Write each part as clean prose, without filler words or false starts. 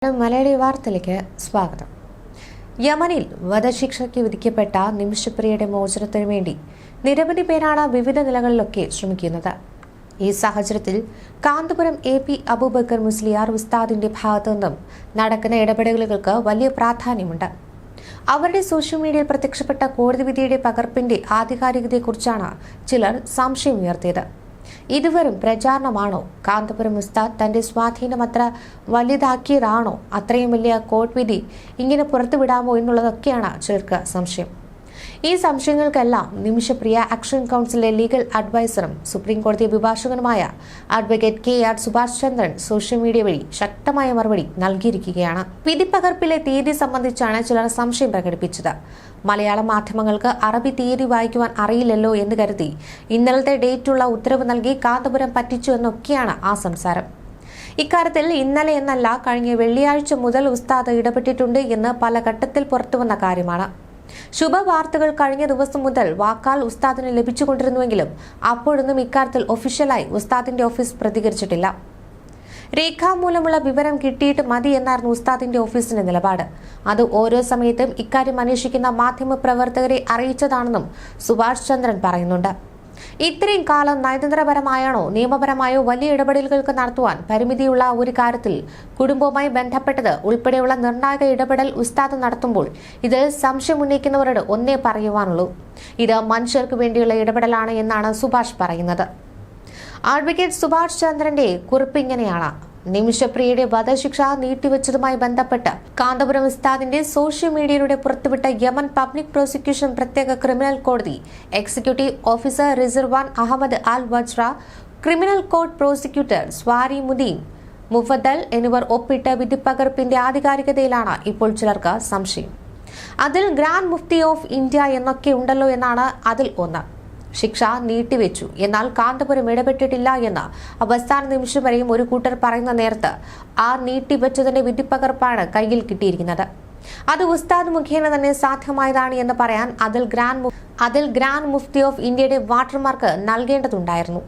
മലയാളി വാർത്തയിലേക്ക് സ്വാഗതം. യമനിൽ വധശിക്ഷയ്ക്ക് വിധിക്കപ്പെട്ട നിമിഷപ്രിയയുടെ മോചനത്തിനു വേണ്ടി നിരവധി പേരാണ് വിവിധ നിലകളിലൊക്കെ ശ്രമിക്കുന്നത്. ഈ സാഹചര്യത്തിൽ കാന്തപുരം AP അബൂബക്കർ മുസ്ലിയാർ ഉസ്താദിന്റെ ഭാഗത്തു നിന്നും നടക്കുന്ന ഇടപെടലുകൾക്ക് വലിയ പ്രാധാന്യമുണ്ട്. അവരുടെ സോഷ്യൽ മീഡിയയിൽ പ്രത്യക്ഷപ്പെട്ട കോടതി വിധിയുടെ പകർപ്പിന്റെ ആധികാരികതയെക്കുറിച്ചാണ് ചിലർ സംശയമുയർത്തിയത്. ഇത് വെറും പ്രചാരണമാണോ? കാന്തപുരം ഉസ്താദ് തന്റെ സ്വാധീനം അത്ര വലുതാക്കിയതാണോ? അത്രയും വലിയ കോടതി വിധി ഇങ്ങനെ പുറത്തുവിടാമോ എന്നുള്ളതൊക്കെയാണ് ചിലർക്ക് സംശയം. ഈ സംശയങ്ങൾക്കെല്ലാം നിമിഷപ്രിയ ആക്ഷൻ കൗൺസിലിലെ ലീഗൽ അഡ്വൈസറും സുപ്രീം കോടതി അഭിഭാഷകനുമായ അഡ്വക്കേറ്റ് KR സുഭാഷ് ചന്ദ്രൻ സോഷ്യൽ മീഡിയ വഴി ശക്തമായ മറുപടി നൽകിയിരിക്കുകയാണ്. വിധിപ്പകർപ്പിലെ തീയതി സംബന്ധിച്ചാണ് ചിലർ സംശയം പ്രകടിപ്പിച്ചത്. മലയാള മാധ്യമങ്ങൾക്ക് അറബി തീയതി വായിക്കുവാൻ അറിയില്ലല്ലോ എന്ന് കരുതി ഇന്നലത്തെ ഡേറ്റുള്ള ഉത്തരവ് നൽകി കാന്തപുരം പറ്റിച്ചു എന്നൊക്കെയാണ് ആ സംസാരം. ഇക്കാര്യത്തിൽ ഇന്നലെ എന്നല്ല, കഴിഞ്ഞ വെള്ളിയാഴ്ച മുതൽ ഉസ്താദ് ഇടപെട്ടിട്ടുണ്ട് എന്ന് പല ഘട്ടത്തിൽ പുറത്തുവന്ന കാര്യമാണ്. ശുഭവാർത്തകൾ കഴിഞ്ഞ ദിവസം മുതൽ വാക്കാൽ ഉസ്താദിന് ലഭിച്ചുകൊണ്ടിരുന്നുവെങ്കിലും അപ്പോഴൊന്നും ഇക്കാര്യത്തിൽ ഒഫീഷ്യലായി ഉസ്താദിന്റെ ഓഫീസ് പ്രതികരിച്ചിട്ടില്ല. രേഖാമൂലമുള്ള വിവരം കിട്ടിയിട്ട് മതി എന്നായിരുന്നു ഉസ്താദിന്റെ ഓഫീസിന്റെ നിലപാട്. അത് ഓരോ സമയത്തും ഇക്കാര്യം അന്വേഷിക്കുന്ന മാധ്യമപ്രവർത്തകരെ അറിയിച്ചതാണെന്നും സുഭാഷ് ചന്ദ്രൻ പറയുന്നുണ്ട്. ഇത്രയും കാലം നയതന്ത്രപരമായാണോ നിയമപരമായോ വലിയ ഇടപെടലുകൾക്ക് നടത്തുവാൻ പരിമിതിയുള്ള ഒരു കാര്യത്തിൽ കുടുംബവുമായി ബന്ധപ്പെട്ടത് ഉൾപ്പെടെയുള്ള നിർണായക ഇടപെടൽ ഉസ്താദ് നടത്തുമ്പോൾ ഇതിൽ സംശയം ഉന്നയിക്കുന്നവരോട് ഒന്നേ പറയുവാനുള്ളൂ: ഇത് മനുഷ്യർക്ക് വേണ്ടിയുള്ള ഇടപെടലാണ് എന്നാണ് സുഭാഷ് പറയുന്നത്. അഡ്വക്കേറ്റ് സുഭാഷ് ചന്ദ്രന്റെ കുറിപ്പ് ഇങ്ങനെയാണ്: നിമിഷപ്രിയയുടെ വധശിക്ഷ നീട്ടിവെച്ചതുമായി ബന്ധപ്പെട്ട് കാന്തപുരം ഉസ്താദിന്റെ സോഷ്യൽ മീഡിയയിലൂടെ പുറത്തുവിട്ട യമൻ പബ്ലിക് പ്രോസിക്യൂഷൻ പ്രത്യേക ക്രിമിനൽ കോടതി എക്സിക്യൂട്ടീവ് ഓഫീസർ റിസർവാൻ അഹമ്മദ് അൽ വജ്ര, ക്രിമിനൽ കോർട്ട് പ്രോസിക്യൂട്ടർ സ്വാരി മുദീൻ മുഫദ്ദൽ എന്നിവർ ഒപ്പിട്ട വിധിപ്പകർപ്പിന്റെ ആധികാരികതയിലാണ് ഇപ്പോൾ ചിലർക്ക് സംശയം. അതിൽ ഗ്രാൻഡ് മുഫ്തി ഓഫ് ഇന്ത്യ എന്നൊക്കെ ഉണ്ടല്ലോ എന്നാണ് അതിൽ ഒന്ന്. ശിക്ഷ നീട്ടിവെച്ചു, എന്നാൽ കാന്തപുരം ഇടപെട്ടിട്ടില്ല എന്ന് അവസാന നിമിഷം വരെയും ഒരു കൂട്ടർ പറയുന്ന നേരത്ത് ആ നീട്ടിവെച്ചതിന്റെ വിധിപ്പകർപ്പാണ് കയ്യിൽ കിട്ടിയിരിക്കുന്നത്. അത് ഉസ്താദ് മുഖേന തന്നെ സാധ്യമായതാണ് എന്ന് പറയാൻ അതിൽ ഗ്രാൻഡ് മുഫ്തി ഓഫ് ഇന്ത്യയുടെ വാട്ടർമാർക്ക് നൽകേണ്ടതുണ്ടായിരുന്നു.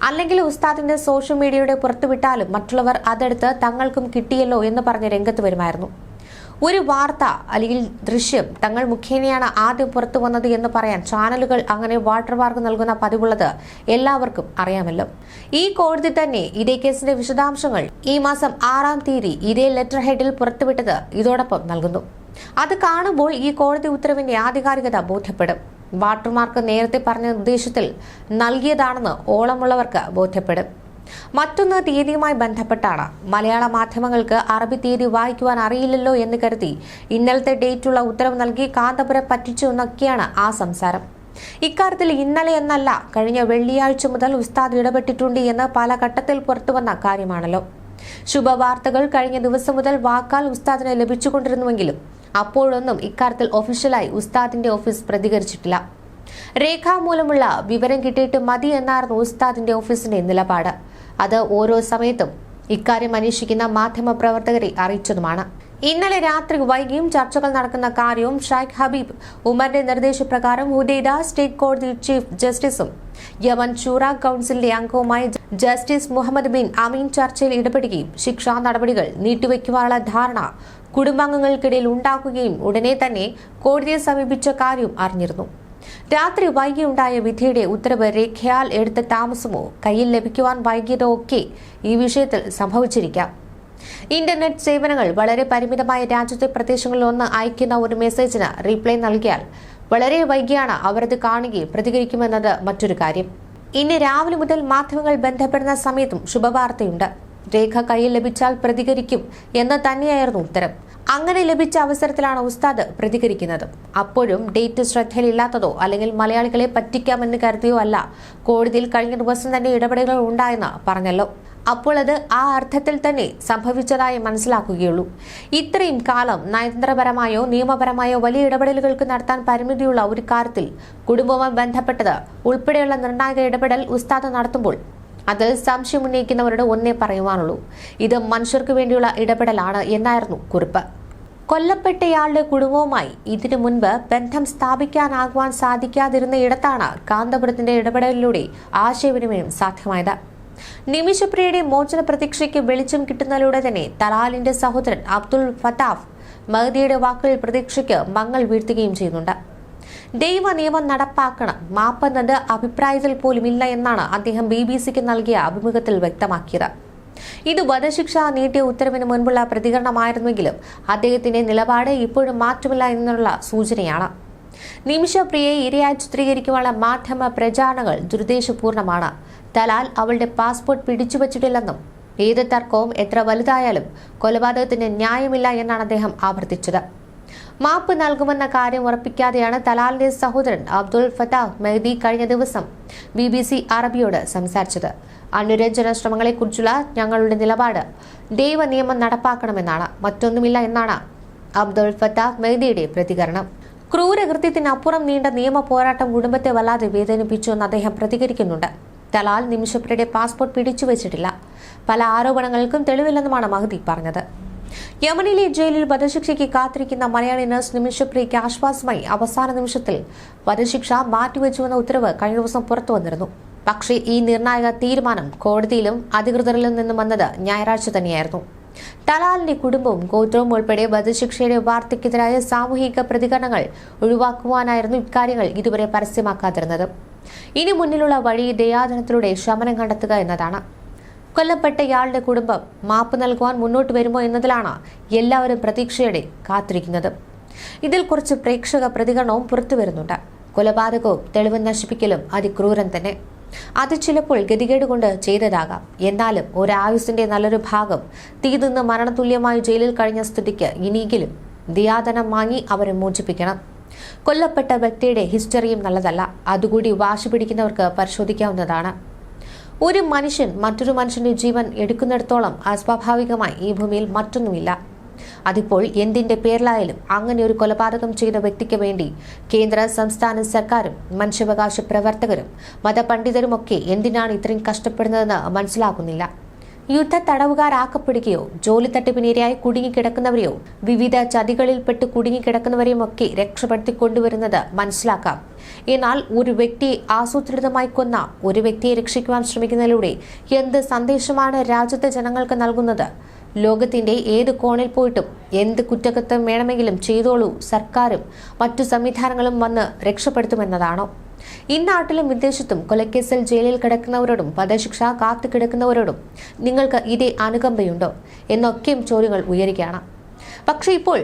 അല്ലെങ്കിൽ ഉസ്താദിന്റെ സോഷ്യൽ മീഡിയയുടെ പുറത്തുവിട്ടാലും മറ്റുള്ളവർ അതെടുത്ത് തങ്ങൾക്കും കിട്ടിയല്ലോ എന്ന് പറഞ്ഞ് രംഗത്ത് വരുമായിരുന്നു. ഒരു വാർത്ത അല്ലെങ്കിൽ ദൃശ്യം തങ്ങൾ മുഖേനയാണ് ആദ്യം പുറത്തു വന്നത് എന്ന് പറയാൻ ചാനലുകൾ അങ്ങനെ വാട്ടർമാർക്ക് നൽകുന്ന പതിവുള്ളത് എല്ലാവർക്കും അറിയാമല്ലോ. ഈ കോടതി തന്നെ ഇതേ കേസിന്റെ വിശദാംശങ്ങൾ ഈ മാസം 6-ാം തീയതി ഇതേ ലെറ്റർ ഹെഡിൽ പുറത്തുവിട്ടത് ഇതോടൊപ്പം നൽകുന്നു. അത് കാണുമ്പോൾ ഈ കോടതി ഉത്തരവിന്റെ ആധികാരികത ബോധ്യപ്പെടും. വാട്ടർമാർക്ക് നേരത്തെ പറഞ്ഞ നിർദ്ദേശത്തിൽ നൽകിയതാണെന്ന് ഓളമുള്ളവർക്ക് ബോധ്യപ്പെടും. മറ്റൊന്ന് തീയതിയുമായി ബന്ധപ്പെട്ടാണ്. മലയാള മാധ്യമങ്ങൾക്ക് അറബി തീയതി വായിക്കുവാൻ അറിയില്ലല്ലോ എന്ന് കരുതി ഇന്നലത്തെ ഡേറ്റുള്ള ഉത്തരവ് നൽകി കാന്തപുരം പറ്റിച്ചു എന്നൊക്കെയാണ് ആ സംസാരം. ഇക്കാര്യത്തിൽ ഇന്നലെ എന്നല്ല, കഴിഞ്ഞ വെള്ളിയാഴ്ച മുതൽ ഉസ്താദ് ഇടപെട്ടിട്ടുണ്ട് എന്ന് പല ഘട്ടത്തിൽ പുറത്തുവന്ന കാര്യമാണല്ലോ. ശുഭവാർത്തകൾ കഴിഞ്ഞ ദിവസം മുതൽ വാക്കാൽ ഉസ്താദിന് ലഭിച്ചുകൊണ്ടിരുന്നുവെങ്കിലും അപ്പോഴൊന്നും ഇക്കാര്യത്തിൽ ഒഫീഷ്യലായി ഉസ്താദിന്റെ ഓഫീസ് പ്രതികരിച്ചിട്ടില്ല. രേഖാമൂലമുള്ള വിവരം കിട്ടിയിട്ട് മതി എന്നായിരുന്നു ഉസ്താദിന്റെ ഓഫീസിന്റെ നിലപാട്. അത് ഓരോ സമയത്തും ഇക്കാര്യം അന്വേഷിക്കുന്ന മാധ്യമപ്രവർത്തകരെ അറിയിച്ചതുമാണ്. ഇന്നലെ രാത്രി വൈകിയും ചർച്ചകൾ നടക്കുന്ന കാര്യവും ഷൈഖ് ഹബീബ് ഉമറിന്റെ നിർദ്ദേശപ്രകാരം ഹുദൈദ സ്റ്റേറ്റ് കോടതി ചീഫ് ജസ്റ്റിസും യമൻ ഷൂറ കൌൺസിലിന്റെ അംഗവുമായ ജസ്റ്റിസ് മുഹമ്മദ് ബിൻ അമീൻ ചർച്ചയിൽ ഇടപെടുകയും ശിക്ഷാ നടപടികൾ നീട്ടിവെക്കുവാനുള്ള ധാരണ കുടുംബാംഗങ്ങൾക്കിടയിൽ ഉണ്ടാക്കുകയും ഉടനെ തന്നെ കോടതിയെ സമീപിച്ച കാര്യം അറിഞ്ഞിരുന്നു. രാത്രി വൈകിയുണ്ടായ വിധിയുടെ ഉത്തരവ് രേഖയാൽ എടുത്ത താമസമോ കയ്യിൽ ലഭിക്കുവാൻ വൈകിയതോ ഒക്കെ ഈ വിഷയത്തിൽ സംഭവിച്ചിരിക്കാം. ഇന്റർനെറ്റ് സേവനങ്ങൾ വളരെ പരിമിതമായ രാജ്യത്തെ പ്രദേശങ്ങളിൽ ഒന്ന് അയക്കുന്ന ഒരു മെസ്സേജിന് റീപ്ലൈ നൽകിയാൽ വളരെ വൈകിയാണ് അവരത് കാണുകയും പ്രതികരിക്കുമെന്നത് മറ്റൊരു കാര്യം. ഇന്ന് രാവിലെ മുതൽ മാധ്യമങ്ങൾ ബന്ധപ്പെടുന്ന സമയത്തും ശുഭവാർത്തയുണ്ട്. രേഖ കയ്യിൽ ലഭിച്ചാൽ പ്രതികരിക്കും എന്ന് തന്നെയായിരുന്നു ഉത്തരം. അങ്ങനെ ലഭിച്ച അവസരത്തിലാണ് ഉസ്താദ് പ്രതികരിക്കുന്നത്. അപ്പോഴും ഡേറ്റ് ശ്രദ്ധയിലില്ലാത്തതോ അല്ലെങ്കിൽ മലയാളികളെ പറ്റിക്കാമെന്ന് കരുതിയോ അല്ല കോടതിയിൽ കഴിഞ്ഞ ദിവസം തന്നെ ഇടപെടലുകൾ ഉണ്ടായെന്ന് പറഞ്ഞല്ലോ. അപ്പോൾ അത് ആ അർത്ഥത്തിൽ തന്നെ സംഭവിച്ചതായി മനസ്സിലാക്കുകയുള്ളൂ. ഇത്രയും കാലം നയതന്ത്രപരമായോ നിയമപരമായോ വലിയ ഇടപെടലുകൾക്ക് നടത്താൻ പരിമിതിയുള്ള ഒരു കാര്യത്തിൽ കുടുംബവുമായി ബന്ധപ്പെട്ടത് ഉൾപ്പെടെയുള്ള നിർണായക ഇടപെടൽ ഉസ്താദ് നടത്തുമ്പോൾ അതിൽ സംശയം ഉന്നയിക്കുന്നവരോട് ഒന്നേ പറയുവാനുള്ളൂ: ഇത് മനുഷ്യർക്ക് വേണ്ടിയുള്ള ഇടപെടലാണ് എന്നായിരുന്നു കുറിപ്പ്. കൊല്ലപ്പെട്ടയാളുടെ കുടുംബവുമായി ഇതിനു മുൻപ് ബന്ധം സ്ഥാപിക്കാനാകുവാൻ സാധിക്കാതിരുന്ന ഇടത്താണ് കാന്തപുരത്തിന്റെ ഇടപെടലിലൂടെ ആശയവിനിമയം സാധ്യമായത്. നിമിഷപ്രിയയുടെ മോചന പ്രതീക്ഷയ്ക്ക് വെളിച്ചം കിട്ടുന്നതിലൂടെ തന്നെ തലാലിന്റെ സഹോദരൻ അബ്ദുൾ ഫത്താഹ് മഹദിയുടെ വാക്കുകളിൽ പ്രതീക്ഷയ്ക്ക് മങ്ങൽ വീഴ്ത്തുകയും ചെയ്യുന്നുണ്ട്. ദൈവ നിയമം നടപ്പാക്കണം, മാപ്പെന്നത് അഭിപ്രായത്തിൽ പോലുമില്ല എന്നാണ് അദ്ദേഹം BBC-ക്ക് നൽകിയ അഭിമുഖത്തിൽ വ്യക്തമാക്കിയത്. ഇത് വധശിക്ഷ നീട്ടിയ ഉത്തരവിന് മുൻപുള്ള പ്രതികരണമായിരുന്നെങ്കിലും അദ്ദേഹത്തിന്റെ നിലപാട് ഇപ്പോഴും മാറ്റമില്ല എന്നുള്ള സൂചനയാണ്. നിമിഷപ്രിയയെ ഇരയായി ചിത്രീകരിക്കുവാനുള്ള മാധ്യമ പ്രചാരണങ്ങൾ ദുരുദ്ദേശപൂർണമാണ്. തലാൽ അവളുടെ പാസ്പോർട്ട് പിടിച്ചുവച്ചിട്ടില്ലെന്നും ഏത് തർക്കവും എത്ര വലുതായാലും കൊലപാതകത്തിന് ന്യായമില്ല എന്നാണ് അദ്ദേഹം ആവർത്തിച്ചത്. മാപ്പ് നൽകുമെന്ന കാര്യം ഉറപ്പിക്കാതെയാണ് തലാലിന്റെ സഹോദരൻ അബ്ദുൾ ഫത്താഹ് മഹദി കഴിഞ്ഞ ദിവസം BBC അറബിയോട് സംസാരിച്ചത്. അനുരഞ്ജന ശ്രമങ്ങളെക്കുറിച്ചുള്ള ഞങ്ങളുടെ നിലപാട് ദൈവ നിയമം നടപ്പാക്കണമെന്നാണ്, മറ്റൊന്നുമില്ല എന്നാണ് അബ്ദുൾ ഫത്താഹ് മഹദിയുടെ പ്രതികരണം. ക്രൂരകൃത്യത്തിനപ്പുറം നീണ്ട നിയമ പോരാട്ടം കുടുംബത്തെ വല്ലാതെ വേദനിപ്പിച്ചു എന്ന് അദ്ദേഹം പ്രതികരിക്കുന്നുണ്ട്. തലാൽ നിമിഷപ്രിയയുടെ പാസ്പോർട്ട് പിടിച്ചുവച്ചിട്ടില്ല, പല ആരോപണങ്ങൾക്കും തെളിവില്ലെന്നുമാണ് മഹദി പറഞ്ഞത്. യമനിലെ ജയിലിൽ വധശിക്ഷയ്ക്ക് കാത്തിരിക്കുന്ന മലയാളി നഴ്സ് നിമിഷപ്രിയയ്ക്ക് ആശ്വാസമായി അവസാന നിമിഷത്തിൽ വധശിക്ഷ മാറ്റിവെച്ചുവെന്ന ഉത്തരവ് കഴിഞ്ഞ ദിവസം പുറത്തു വന്നിരുന്നു. പക്ഷേ ഈ നിർണായക തീരുമാനം കോടതിയിലും അധികൃതരിലും നിന്നും വന്നത് ഞായറാഴ്ച തന്നെയായിരുന്നു. തലാലിന്റെ കുടുംബവും ഗോത്രവും ഉൾപ്പെടെ വധശിക്ഷയുടെ വാർത്തയ്ക്കെതിരായ സാമൂഹിക പ്രതികരണങ്ങൾ ഒഴിവാക്കുവാനായിരുന്നു ഇക്കാര്യങ്ങൾ ഇതുവരെ പരസ്യമാക്കാതിരുന്നത്. ഇനി മുന്നിലുള്ള വഴി ദയാധനത്തിലൂടെ ശമനം കണ്ടെത്തുക എന്നതാണ്. കൊല്ലപ്പെട്ടയാളുടെ കുടുംബം മാപ്പ് നൽകുവാൻ മുന്നോട്ട് വരുമോ എന്നതിലാണ് എല്ലാവരും പ്രതീക്ഷയോടെ കാത്തിരിക്കുന്നത്. ഇതിൽ കുറച്ച് പ്രേക്ഷക പ്രതികരണവും പുറത്തുവരുന്നുണ്ട്. കൊലപാതകവും തെളിവ് നശിപ്പിക്കലും അതിക്രൂരൻ തന്നെ. അത് ചിലപ്പോൾ ഗതികേട് കൊണ്ട് ചെയ്തതാകാം. എന്നാലും ഒരായുസിന്റെ നല്ലൊരു ഭാഗം തീതിന്ന് മരണതുല്യമായി ജയിലിൽ കഴിഞ്ഞ സ്ഥിതിക്ക് ഇനിയെങ്കിലും ദയാധനം വാങ്ങി അവരെ മോചിപ്പിക്കണം. കൊല്ലപ്പെട്ട വ്യക്തിയുടെ ഹിസ്റ്ററിയും നല്ലതല്ല. അതുകൂടി വാശി പിടിക്കുന്നവർക്ക് പരിശോധിക്കാവുന്നതാണ്. ഒരു മനുഷ്യൻ മറ്റൊരു മനുഷ്യന്റെ ജീവൻ എടുക്കുന്നിടത്തോളം അസ്വാഭാവികമായി ഈ ഭൂമിയിൽ മറ്റൊന്നുമില്ല. അതിപ്പോൾ എന്തിന്റെ പേരിലായാലും അങ്ങനെ ഒരു കൊലപാതകം ചെയ്ത വ്യക്തിക്ക് വേണ്ടി കേന്ദ്ര സംസ്ഥാന സർക്കാരും മനുഷ്യാവകാശ പ്രവർത്തകരും മതപണ്ഡിതരുമൊക്കെ എന്തിനാണ് ഇത്രയും കഷ്ടപ്പെടുന്നതെന്ന് മനസ്സിലാക്കുന്നില്ല. യുദ്ധ തടവുകാരാക്കപ്പെടുകയോ ജോലി തട്ടിപ്പിനിരയായി കുടുങ്ങിക്കിടക്കുന്നവരെയോ വിവിധ ചതികളിൽപ്പെട്ട് കുടുങ്ങിക്കിടക്കുന്നവരെയും ഒക്കെ രക്ഷപ്പെടുത്തി കൊണ്ടുവരുന്നത് മനസ്സിലാക്കാം. എന്നാൽ ഒരു വ്യക്തിയെ ആസൂത്രിതമായി കൊന്ന ഒരു വ്യക്തിയെ രക്ഷിക്കുവാൻ ശ്രമിക്കുന്നതിലൂടെ എന്ത് സന്ദേശമാണ് രാജ്യത്തെ ജനങ്ങൾക്ക് നൽകുന്നത്? ലോകത്തിന്റെ ഏത് കോണിൽ പോയിട്ടും എന്ത് കുറ്റകൃത്യം വേണമെങ്കിലും ചെയ്തോളൂ, സർക്കാരും മറ്റു സംവിധാനങ്ങളും വന്ന് രക്ഷപ്പെടുത്തുമെന്നതാണോ? ഇന്നാട്ടിലും വിദേശത്തും കൊലക്കേസിൽ ജയിലിൽ കിടക്കുന്നവരോടും വധശിക്ഷ കാത്തു കിടക്കുന്നവരോടും നിങ്ങൾക്ക് ഇതേ അനുകമ്പയുണ്ടോ എന്നൊക്കെയും ചോദ്യങ്ങൾ ഉയരുകയാണ്. പക്ഷെ ഇപ്പോൾ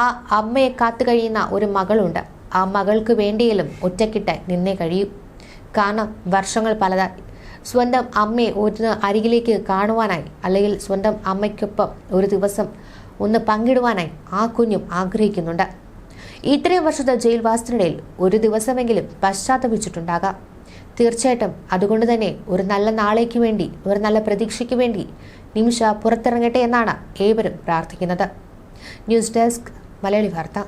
ആ അമ്മയെ കാത്തു കഴിയുന്ന ഒരു മകളുണ്ട്. ആ മകൾക്ക് വേണ്ടിയാലും ഒറ്റക്കിട്ട് നിന്നേ കഴിയൂ. കാരണം വർഷങ്ങൾ പലതായി സ്വന്തം അമ്മയെ ഒരു അരികിലേക്ക് കാണുവാനായി, അല്ലെങ്കിൽ സ്വന്തം അമ്മയ്ക്കൊപ്പം ഒരു ദിവസം ഒന്ന് പങ്കിടുവാനായി ആ കുഞ്ഞും ആഗ്രഹിക്കുന്നുണ്ട്. ഇത്രയും വർഷത്തെ ജയിൽവാസത്തിനിടയിൽ ഒരു ദിവസമെങ്കിലും പശ്ചാത്തപിച്ചിട്ടുണ്ടാകാം. തീർച്ചയായിട്ടും അതുകൊണ്ട് തന്നെ ഒരു നല്ല നാളേക്ക് വേണ്ടി, ഒരു നല്ല പ്രതീക്ഷയ്ക്ക് വേണ്ടി നിമിഷ പുറത്തിറങ്ങട്ടെ എന്നാണ് ഏവരും പ്രാർത്ഥിക്കുന്നത്. ന്യൂസ് ഡെസ്ക് മലയാളി വാർത്ത.